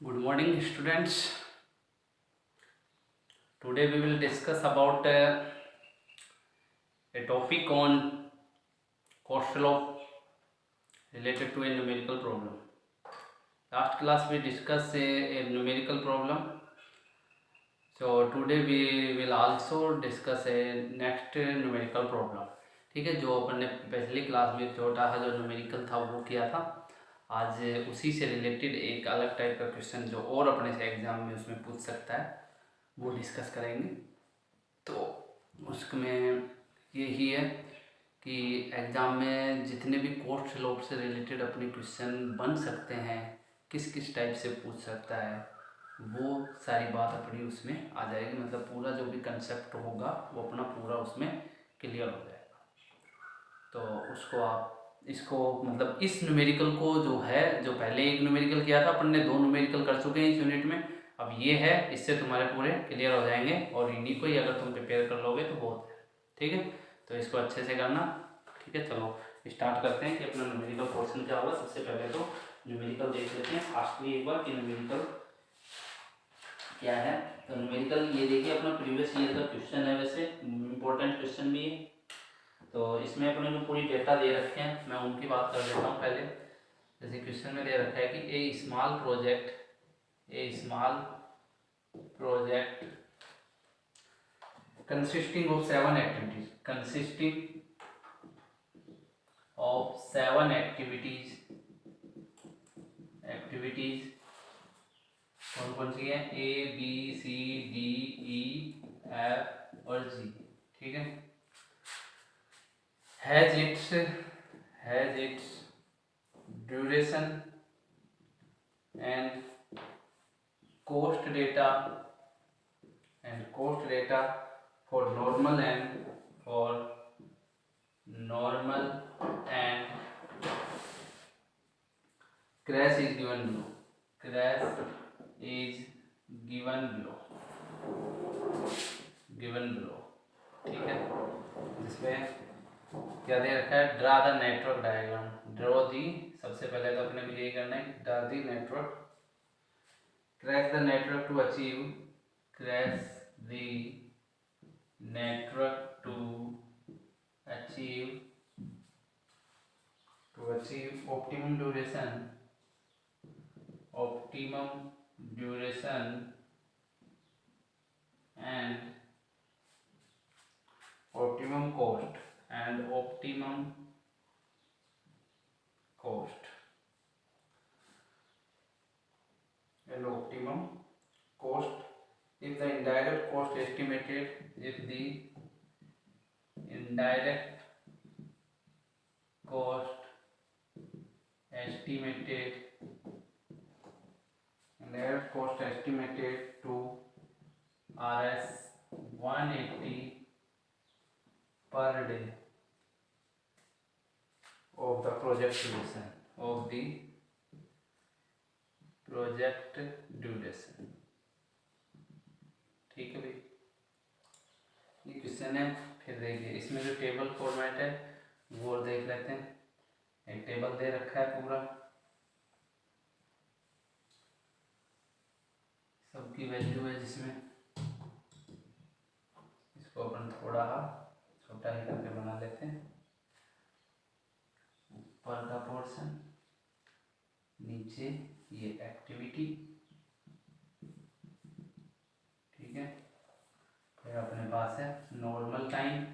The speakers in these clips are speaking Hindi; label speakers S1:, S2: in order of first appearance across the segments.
S1: Good morning, students. Today we will discuss about a topic on cost law related to a numerical problem. Last class we discussed a numerical problem. So today we will also discuss a next numerical problem. ठीक है, जो अपन ने पिछली क्लास में छोटा सा जो न्यूमेरिकल था वो किया था। आज उसी से रिलेटेड एक अलग टाइप का क्वेश्चन जो और अपने से एग्जाम में उसमें पूछ सकता है वो डिस्कस करेंगे। तो उसमें यही है कि एग्ज़ाम में जितने भी कोर्स लॉ से रिलेटेड अपने क्वेश्चन बन सकते हैं, किस किस टाइप से पूछ सकता है, वो सारी बात अपनी उसमें आ जाएगी। मतलब पूरा जो भी कंसेप्ट होगा वो अपना पूरा उसमें क्लियर हो जाएगा। तो उसको आप इसको मतलब इस न्यूमेरिकल को जो है, जो पहले एक न्यूमेरिकल किया था अपन ने, 2 न्यूमेरिकल कर चुके हैं इस यूनिट में। अब ये है, इससे तुम्हारे पूरे क्लियर हो जाएंगे और इन्हीं को ही अगर तुम प्रिपेयर कर लोगे तो बहुत है। ठीक है, तो इसको अच्छे से करना। ठीक है, चलो स्टार्ट करते हैं कि अपना न्यूमेरिकल क्वेश्चन क्या होगा। सबसे पहले तो न्यूमेरिकल देख लेते हैं फास्टली एक बार कि न्यूमेरिकल क्या है। तो न्यूमेरिकल ये देखिए अपना प्रीवियस ईयर का क्वेश्चन है, वैसे इंपॉर्टेंट क्वेश्चन भी है। तो इसमें अपने जो पूरी डेटा दे रखे हैं मैं उनकी बात कर लेता हूँ पहले। जैसे क्वेश्चन में दे रखा है कि a small project consisting of 7 activities कौन कौन सी है, A B C D E F और जी। ठीक है, has its duration and cost data for normal and crash is given below। ठीक है, जिसमें क्या दे रखा है, ड्रा द नेटवर्क डायग्राम। सबसे पहले तो अपने को यही करना है, draw the network, crash the network to achieve optimum duration and optimum cost if the indirect cost estimated to Rs 180 per day of the project duration। ठीक है भाई, ये क्वेश्चन है। फिर देखिए इसमें जो टेबल फॉर्मेट है वो देख लेते हैं। एक टेबल दे रखा है पूरा, सबकी वैल्यू है, जिसमें इसको अपन थोड़ा छोटा ही करके बना लेते हैं। ऊपर का पोर्शन, नीचे ये एक्टिविटी। ठीक है, फिर अपने पास है नॉर्मल टाइम।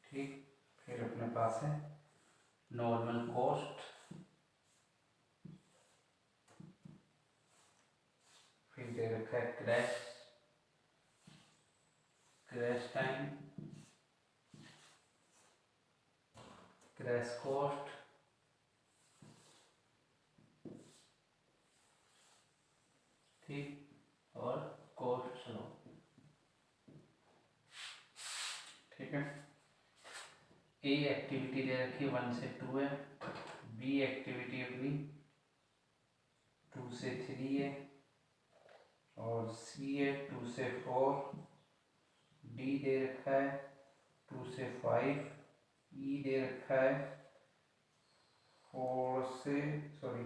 S1: ठीक, फिर अपने पास है नॉर्मल कॉस्ट, फिर दे रखा है क्रैश टाइम, क्रैश कॉस्ट, ठीक, और कॉस्ट स्लो। ठीक है, ए एक्टिविटी दे रखी है 1 से 2 है, बी एक्टिविटी अपनी 2 से 3 है, और सी है 2 से 4, डी दे रखा है 2 से 5, ई दे रखा है 4 से सॉरी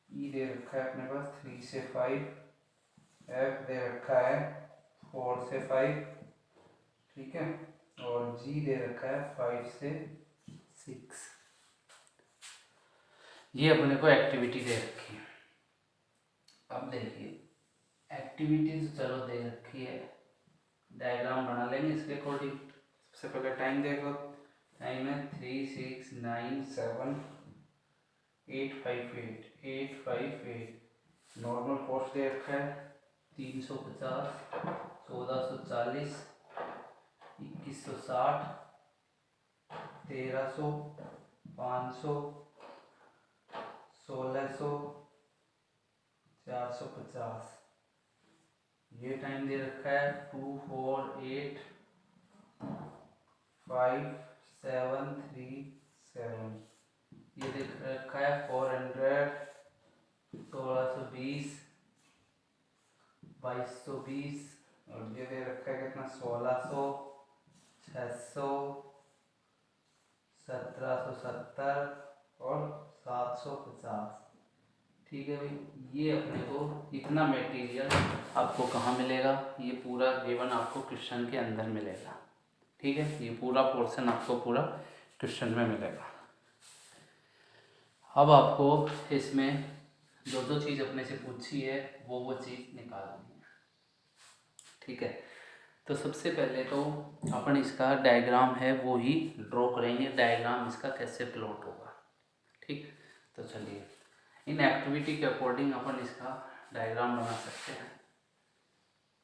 S1: ई दे रखा है अपने पास 3 से 5, एफ दे रखा है 4 से 5, ठीक है, और जी दे रखा है 5 से 6। ये अपने को एक्टिविटी दे रखी है। अब देखिए एक्टिविटीज चलो दे रखी है, डायग्राम बना लेंगे इसके अकॉर्डिंग। सबसे पहले टाइम देखो, टाइम है 3 6 9 7 8 5 8। नॉर्मल कॉस्ट दे रखा है 350, 1440, 2160, 1300, 500, 1600, 450। ये टाइम दे रखा है 2 4 8 5 7 3 7। ये देख रखा है 400, 1620, 2220, और ये दे रखा है कितना 1600, 600, 1770 और 750। ठीक है भाई, ये अपने को इतना मटेरियल आपको कहाँ मिलेगा, ये पूरा गिवन आपको क्वेश्चन के अंदर मिलेगा। ठीक है, ये पूरा पोर्शन आपको पूरा क्वेश्चन में मिलेगा। अब आपको इसमें जो जो चीज़ अपने से पूछी है वो चीज़ निकालनी है। ठीक है, तो सबसे पहले तो अपन इसका डायग्राम है वो ही ड्रॉ करेंगे, डायग्राम इसका कैसे प्लॉट होगा। ठीक, तो चलिए इन एक्टिविटी के अकॉर्डिंग अपन इसका डायग्राम बना सकते हैं।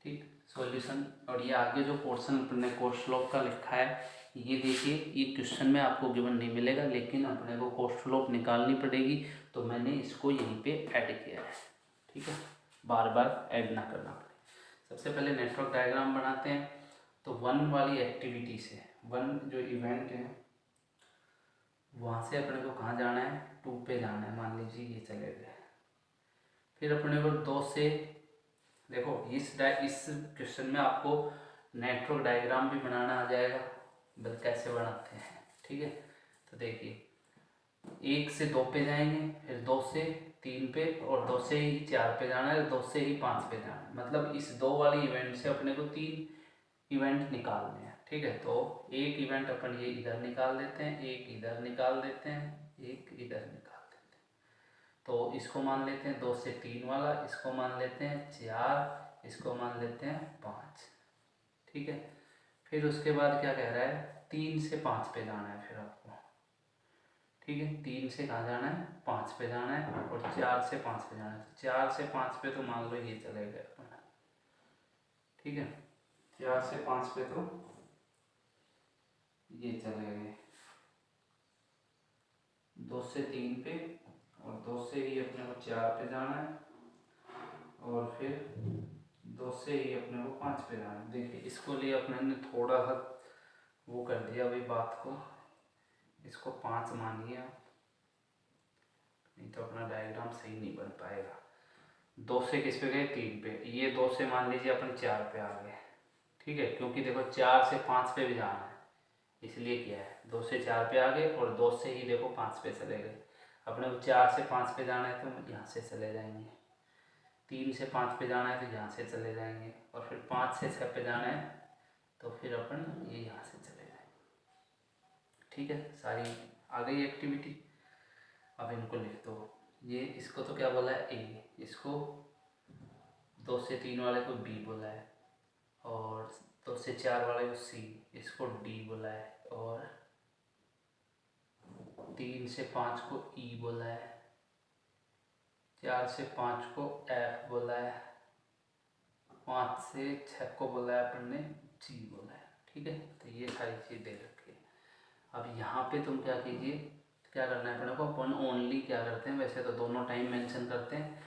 S1: ठीक, सॉल्यूशन। और ये आगे जो पोर्शन अपने ने कोस्ट लॉ का लिखा है, ये देखिए ये क्वेश्चन में आपको गिवन नहीं मिलेगा, लेकिन अपने को कोस्ट लॉ निकालनी पड़ेगी, तो मैंने इसको यहीं पे ऐड किया है। ठीक है, बार बार ऐड ना करना पड़े। सबसे पहले नेटवर्क डायग्राम बनाते हैं। तो 1 वाली एक्टिविटी से 1 जो इवेंट है वहाँ से अपने को कहाँ जाना है, 2 पे जाना है। मान लीजिए ये चले गए, फिर अपने को 2 से देखो इस क्वेश्चन में आपको नेटवर्क डायग्राम भी बनाना आ जाएगा, बस कैसे बनाते हैं। ठीक है, तो देखिए 1 से 2 पे जाएंगे, फिर 2 से 3 पे, और 2 से ही 4 पे जाना है, 2 से ही 5 पे जाना है। मतलब इस 2 वाली इवेंट से अपने को 3 इवेंट निकालने हैं। ठीक है, तो एक इवेंट अपन ये इधर निकाल देते हैं, एक इधर निकाल देते हैं, एक इधर निकाल देते हैं। तो इसको मान लेते हैं 2 से 3 वाला, इसको मान लेते हैं 4, इसको मान लेते हैं 5। ठीक है, फिर उसके बाद क्या कह रहा है, 3 से 5 पे जाना है फिर आपको। ठीक है, 3 से कहाँ जाना है, 5 पे जाना है, और 4 से 5 पे जाना है। 4 से 5 पे तो मान लो ये चले गए अपन। ठीक है, 4 से 5 पे तो ये चले गए, 2 से 3 पे, और 2 से ही अपने को 4 पे जाना है, और फिर 2 से ही अपने को 5 पे जाना है। देखिए इसको लिए अपने ने थोड़ा सा वो कर दिया अभी बात को, इसको 5 मानिए आप, नहीं तो अपना डायग्राम सही नहीं बन पाएगा। 2 से किस पे गए, 3 पे, ये 2 से मान लीजिए अपन 4 पे आ गए। ठीक है, क्योंकि देखो 4 से 5 पे भी जाना है, इसलिए किया है। 2 से 4 पे आ गए, और 2 से ही देखो 5 पे चले गए। अपने को 4 से 5 पे जाना है तो यहाँ से चले जाएंगे, 3 से 5 पे जाना है तो यहाँ से चले जाएंगे, और फिर 5 से 6 पे जाना है तो फिर अपन ये यहाँ से चले जाएंगे। ठीक है, सारी आ गई एक्टिविटी। अब इनको लिख दो। ये इसको तो क्या बोला है, ए, इसको 2 से 3 वाले को बी बोला है, और 2 से 4 वाले को सी, इसको डी बोला है, और 3 से 5 को ई बोला है, 4 से 5 को एफ बोला है, 5 से 6 को बोला है अपन ने जी बोला है। ठीक है, तो ये सारी चीज़ दे रखी है। अब यहाँ पे तुम क्या कीजिए, क्या करना है अपने को, अपन ओनली क्या करते हैं, वैसे तो दोनों टाइम मेंशन करते हैं,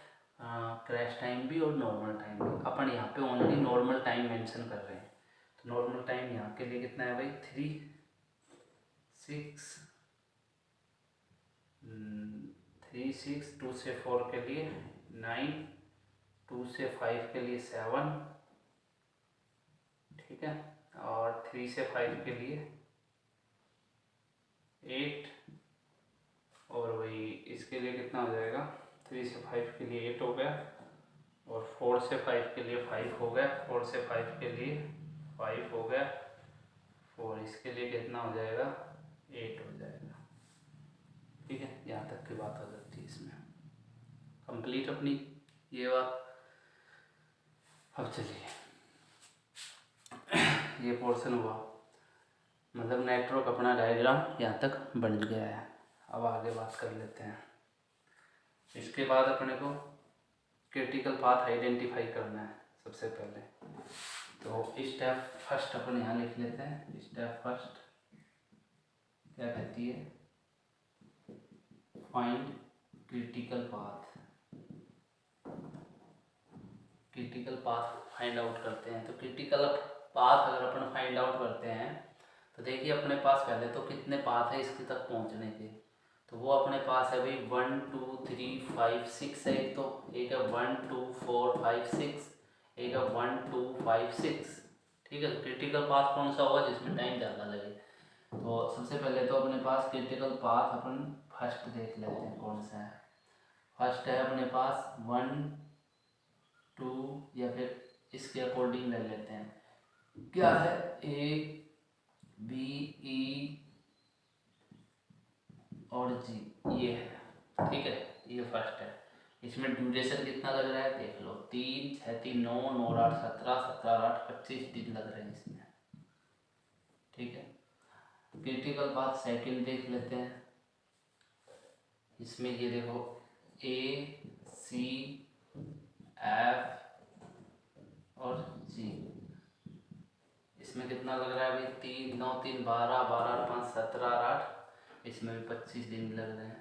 S1: क्रैश टाइम भी और नॉर्मल टाइम भी। अपन यहाँ पे ओनली नॉर्मल टाइम मेंशन कर रहे हैं। तो नॉर्मल टाइम यहाँ के लिए कितना है भाई, 3 6 3 6, 2 से 4 के लिए 9, 2 से 5 के लिए 7, ठीक है, और 3 से 5 के लिए 8, लिए कितना हो जाएगा, 3 से 5 के लिए 8 हो गया, और 4 से 5 के लिए 5 हो गया, 4 से 5 के लिए 5 हो गया, 4 इसके लिए कितना हो जाएगा, 8 हो जाएगा। ठीक है, यहाँ तक की बात हो जाती है इसमें कंप्लीट अपनी ये बात। अब चलिए ये पोर्शन हुआ, मतलब नेटवर्क अपना डायग्राम यहाँ तक बन गया है। अब आगे बात कर लेते हैं। इसके बाद अपने को क्रिटिकल पाथ आइडेंटिफाई करना है सबसे पहले। तो स्टेप फर्स्ट अपन यहाँ लिख लेते हैं। स्टेप फर्स्ट क्या कहती है, find critical path. Critical path find out करते हैं। तो क्रिटिकल पाथ अगर अपन फाइंड आउट करते हैं तो देखिए अपने पास पहले तो कितने पाथ है इसके तक पहुंचने के। तो वो अपने पास है भाई 1 2 3 5 6 है। तो एक है 1 2 4 5 6, एक है 1 2 5 6। ठीक है, क्रिटिकल पाथ कौन सा होगा जिसमें टाइम ज़्यादा लगे। तो सबसे पहले तो अपने पास क्रिटिकल पाथ अपन फर्स्ट देख लेते हैं कौन सा है। फर्स्ट है अपने पास 1 2, या फिर इसके अकॉर्डिंग ले लेते हैं। क्या है, ए बी ई और जी, ये है। ठीक है, ये फर्स्ट है। इसमें ड्यूरेशन कितना लग रहा है देख लो, 3 6 3 9 9 8 17 17 8 25 दिन लग रहे हैं इसमें। ठीक है, क्रिटिकल पाथ सेकंड देख लेते हैं। इसमें ये देखो ए सी एफ और जी, इसमें कितना लग रहा है भाई, 3 9 3 12 12 5 17 8, इसमें भी 25 दिन लग रहे हैं।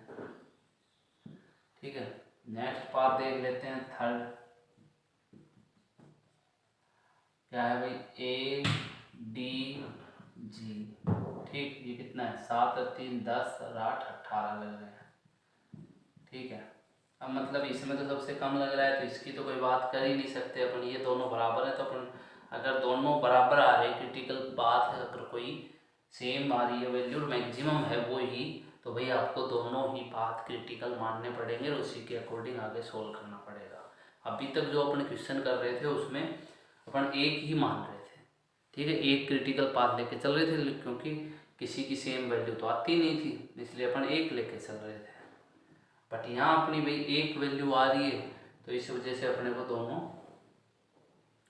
S1: ठीक है, नेक्स्ट पाथ देख लेते हैं थर्ड। क्या है भाई, ए डी जी। ठीक, ये कितना है, 7 और 3 10 और 8 18 लग रहे हैं। ठीक है, अब मतलब इसमें तो सबसे कम लग रहा है तो इसकी तो कोई बात कर ही नहीं सकते अपन। ये दोनों बराबर है तो अपन, अगर दोनों बराबर आ रहे क्रिटिकल पाथ, अगर कोई सेम आ रही है वैल्यू, मैक्सिमम है वो ही, तो भाई आपको दोनों ही पाथ क्रिटिकल मानने पड़ेंगे और उसी के अकॉर्डिंग आगे सोल्व करना पड़ेगा। अभी तक जो अपन क्वेश्चन कर रहे थे उसमें अपन एक ही मान रहे थे। ठीक है, एक क्रिटिकल पाथ लेके चल रहे थे, क्योंकि किसी की सेम वैल्यू तो आती नहीं थी, इसलिए अपन एक लेके चल रहे थे। बट यहाँ अपनी भाई एक वैल्यू आ रही है तो इस वजह से अपने को दोनों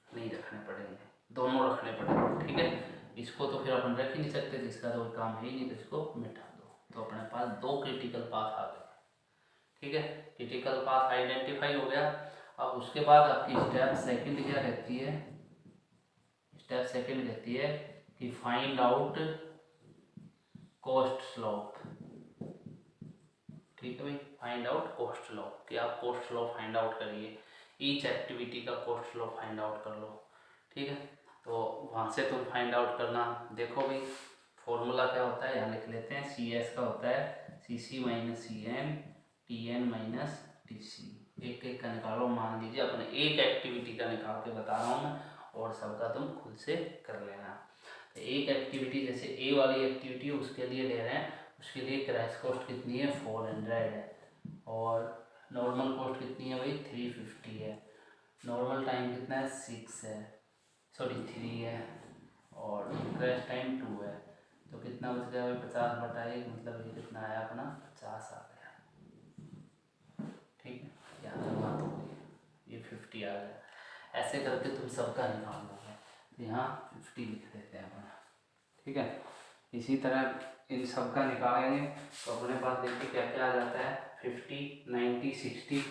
S1: नहीं रखने पड़ेंगे, दोनों रखने पड़ेंगे। ठीक है, इसको तो फिर अपन रख ही नहीं सकते, जिसका तो कोई काम है ही नहीं, तो इसको मिटा दो। तो अपने पास 2 क्रिटिकल पाथ आ गए। ठीक है, क्रिटिकल पाथ आइडेंटिफाई हो गया। अब उसके बाद आपकी स्टेप सेकंड क्या कहती है, स्टेप सेकंड कहती है कि फाइंड आउट कॉस्ट स्लोप। ठीक है भाई, फाइंड आउट कॉस्ट स्लोप, कि आप कॉस्ट स्लोप फाइंड आउट करिए, ईच एक्टिविटी का कॉस्ट स्लोप फाइंड आउट कर लो। ठीक है, तो वहाँ से तुम फाइंड आउट करना। देखो भाई फॉर्मूला क्या होता है, यहाँ लिख लेते हैं। सी एस का होता है C C minus C N T N minus T C. एक एक का निकालो, मान लीजिए अपने एक एक्टिविटी का निकाल के बता रहा हूँ मैं, और सबका तुम खुद से कर लेना। तो एक एक्टिविटी जैसे ए वाली एक्टिविटी उसके लिए ले रहे हैं, उसके लिए क्रैश कॉस्ट कितनी है, 400 है, और नॉर्मल कॉस्ट कितनी है भाई, 350 है। नॉर्मल टाइम कितना है, 6 है, सॉरी 3 है, और क्रैश टाइम 2 है। तो कितना बच गया भाई, 50/1, मतलब ये कितना आया अपना, 50 आ गया। ठीक है, यहाँ तक बात हो गई, ये 50 आ गया। ऐसे करके तुम सबका निकाल दोगे, तो यहाँ 50 लिख देते हैं अपना। ठीक है, इसी तरह इन सब का निकालेंगे तो अपने पास देखिए क्या क्या आ जाता है, 50 90 60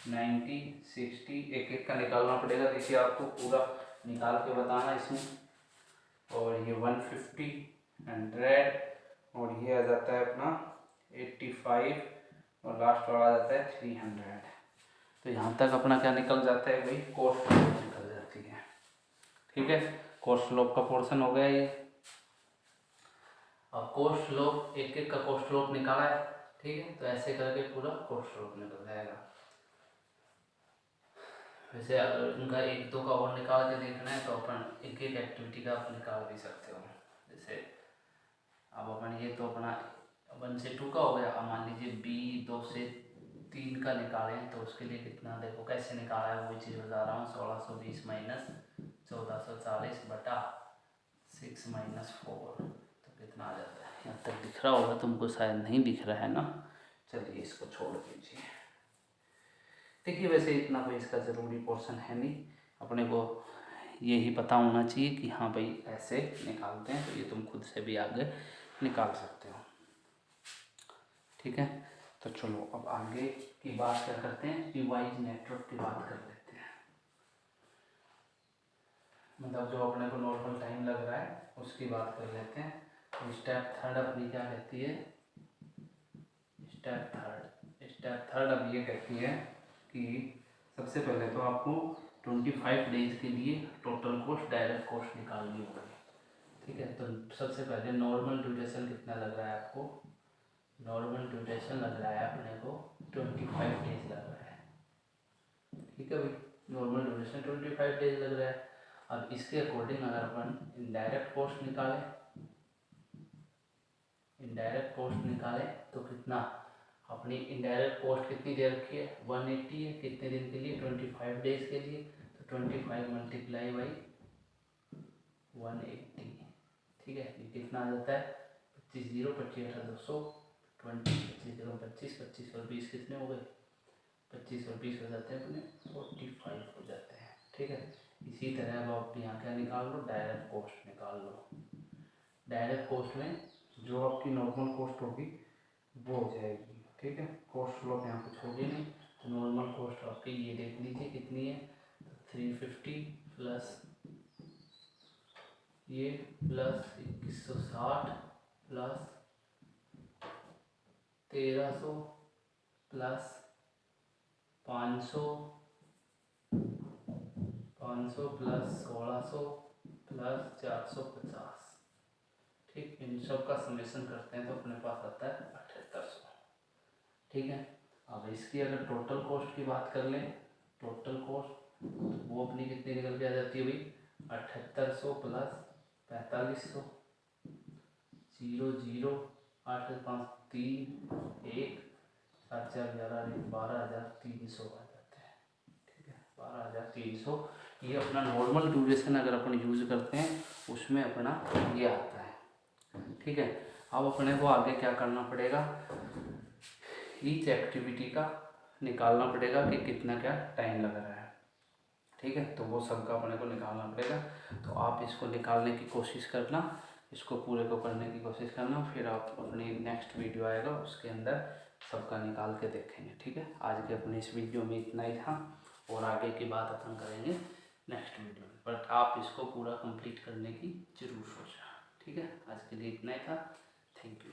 S1: 90 60, एक एक का निकालना पड़ेगा। देखिए आपको पूरा निकाल के बताना इसमें। और ये 150 100, और ये आ जाता है अपना 85, और लास्ट वाला आ जाता है 300। तो यहाँ तक अपना क्या निकल जाता है भाई, कॉस्ट निकल जाती है। ठीक है, कॉस्ट स्लोप का पोर्शन हो गया ये। अब कॉस्ट स्लोप, एक एक का कॉस्ट स्लोप निकाला है। ठीक है, तो ऐसे करके पूरा कॉस्ट स्लोप निकल जाएगा। वैसे अगर उनका एक दो का और निकाल के देखना है तो अपन एक एक एक्टिविटी का आप निकाल भी सकते हो। जैसे अब अपन ये तो अपना 1 से 2 का हो गया। अब मान लीजिए B 2 से 3 का निकालें तो उसके लिए कितना, देखो कैसे निकाला है वही चीज़ बता रहा हूँ। 1620 माइनस 1440 बटा 6 माइनस 4 तो कितना आ जाता है। यहाँ तक दिख रहा होगा तुमको, शायद नहीं दिख रहा है ना। चलिए इसको छोड़ दीजिए। देखिए वैसे इतना कोई इसका ज़रूरी पोर्शन है नहीं, अपने को यही पता होना चाहिए कि हाँ भाई ऐसे निकालते हैं, तो ये तुम खुद से भी आगे निकाल सकते हो। ठीक है, तो चलो अब आगे की बात क्या करते हैं, रिवाइज नेटवर्क की बात कर लेते हैं। मतलब जो अपने को नॉर्मल टाइम लग रहा है उसकी बात कर लेते हैं। तो स्टेप थर्ड अपनी क्या कहती है, स्टेप थर्ड अब ये कहती है कि सबसे पहले तो आपको 25 डेज के लिए टोटल कॉस्ट डायरेक्ट कॉस्ट निकालनी होगी। ठीक है, तो सबसे पहले नॉर्मल ड्यूरेशन कितना लग रहा है आपको, नॉर्मल ड्यूरेशन लग रहा है अपने को 25 डेज लग रहा है। ठीक है भाई, नॉर्मल ड्यूरेशन 25 डेज लग रहा है। अब इसके अकॉर्डिंग अगर अपन इनडायरेक्ट कॉस्ट निकालें तो कितना, अपनी इनडायरेक्ट कॉस्ट कितनी दे रखी है 180 है, कितने दिन के लिए 25 डेज के लिए, तो 25 मल्टीप्लाई बाई 180। ठीक है, ये कितना आ जाता है 25 0 25 8 200 20 25 0 25 25 और 20 कितने हो गए 25 और 20 हो जाते हैं अपने 45 हो जाते हैं। ठीक है, इसी तरह अब आप यहाँ क्या निकाल लो, डायरेक्ट कॉस्ट निकाल लो। डायरेक्ट कॉस्ट में जो आपकी नॉर्मल कॉस्ट होगी वो हो जाएगी। ठीक है, कॉस्ट फ्लो यहाँ कुछ होगी नहीं, तो नॉर्मल कॉस्ट आपकी ये देख लीजिए कितनी है, तो 350 प्लस ये plus 2160 plus 1300 plus 500 plus 1600 plus 450। ठीक, इन सब का समेशन करते हैं तो अपने पास आता है 7800। ठीक है, अब इसकी अगर टोटल कॉस्ट की बात कर लें, टोटल कॉस्ट वो अपनी कितनी निकल के आ जाती है भाई 7800 प्लस 4500 0 0 8 5 3 1 7 4 11 12,300 आ जाते हैं। ठीक है, 12,300 ये अपना नॉर्मल ड्यूरेशन अगर अपन यूज़ करते हैं उसमें अपना ये आता है। ठीक है, अब अपने को आगे क्या करना पड़ेगा, ईच एक्टिविटी का निकालना पड़ेगा कि कितना क्या टाइम लग रहा है। ठीक है, तो वो सब का अपने को निकालना पड़ेगा। तो आप इसको निकालने की कोशिश करना, इसको पूरे को करने की कोशिश करना, फिर आप अपनी नेक्स्ट वीडियो आएगा उसके अंदर सबका निकाल के देखेंगे। ठीक है, आज के अपने इस वीडियो में इतना ही था और आगे की बात अपन करेंगे नेक्स्ट वीडियो में, बट आप इसको पूरा कंप्लीट करने की जरूर सोचना। ठीक है, आज के लिए इतना ही था। Thank you.